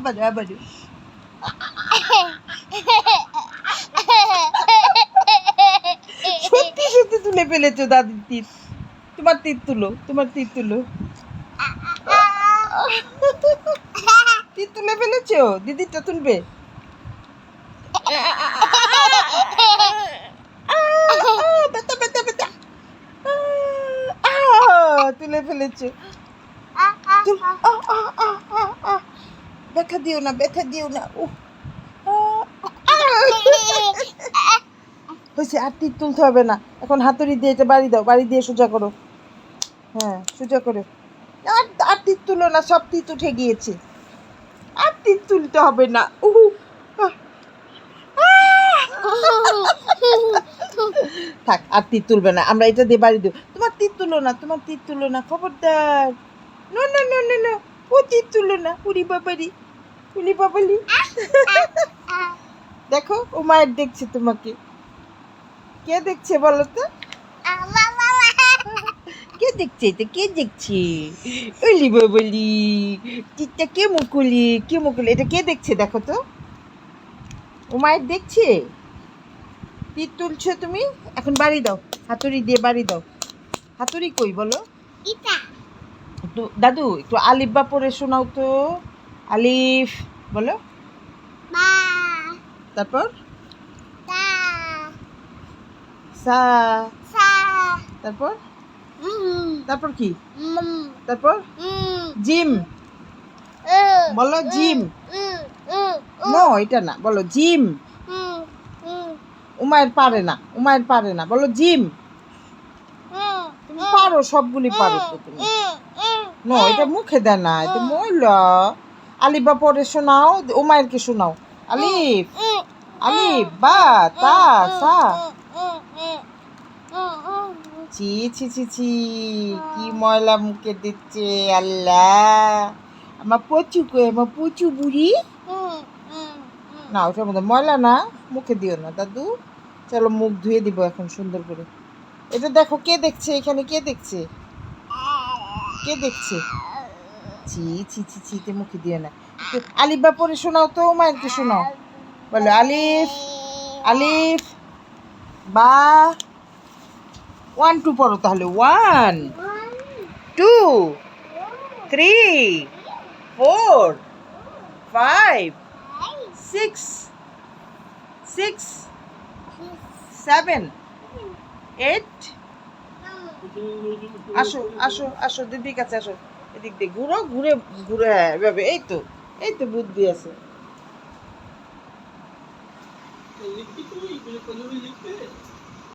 আবারও আবারও সত্যি সত্যি তুলে ফেলেছো দাদির তীর। তোমার তীর তুলো, তোমার তীর তুলো। তীর তুলে ফেলেছো, দিদিরটা তুলবে। ব্যথা ব্যথা ব্যথা, তুলে ফেলেছো। ব্যথা দিও না, ব্যথা দিও না। হয়েছে, আর তীর তুলতে হবে না। এখন হাতুড়ি দিয়ে এটা বাড়ি দাও, বাড়ি দিয়ে সোজা করো। হ্যাঁ, সোজা করো। আর আর তীর তুলো না, সব তীর উঠে গিয়েছে। আর তীর তুলতে হবে না। থাক, আর তীর তুলবে না, আমরা এটা দিয়ে বাড়ি দেবো। তোমার তীর তুলো না, তোমার তীর তুলো না, খবরদার। No no no no no, ও তীর তুলো না। উড়ি বাবারি, উড়ি বাবালি। দেখো, ও মায়ের দেখছে তোমাকে। কে দেখছে বলো তো? কে দেখছে এটা, কে দেখছে? উলি বাবালি, তীরটা কে মুকুলি, কে মুকুলি, এটা কে দেখছে দেখো তো? ও মায়ের দেখছে। তীর তুলছো তুমি, এখন বাড়ি দাও, হাতুড়ি দিয়ে বাড়ি দাও। হাতুড়ি কই বলো? একটু দাদু, একটু আলিফ বা পড়ে শোনাও তো। আলিফ বলো, তারপর সা, তারপর তারপর কি? তারপর জিম বলো, জিম। নো, এটা না, বলো জিম। উমায়ের পারে না, উমায়ের পারে না, বলো জিম। তুমি পারো, সবগুলি পারো তো তুমি। নো, এটা মুখে দেয় না, এটা ময়লা। আলিফ বা পড়ে শোনাও, উমায়েরকে শোনাও। আলিফ, আলিফ বা তা সা। ছি ছি ছি ছি, কি ময়লা মুখে দিচ্ছে আল্লাহ। আমার পচু কই, আমার পচু বুড়ি। না, ওটার মধ্যে ময়লা না, মুখে দিও না দাদু। চলো, মুখ ধুয়ে দিব এখন সুন্দর করে। এটা দেখো, কে দেখছে এখানে, কে দেখছে, কে দেখছে? ছি ছি ছি ছি, তে মুখে দিও না। আলিফ বা পড়ে শোনাও তো, মায়েরকে শোনাও। বলো আলিফ, আলিফ বা 1 2 পড়ো তাহলে। 1 2 3 4 5 6 6 7 8। আসো আসো আসো, দিদির কাছে আসো। এদিক দিয়ে ঘুরো, ঘুরে ঘুরে, হ্যাঁ এভাবে। এই তো, এই তো বুদ্ধি আছে।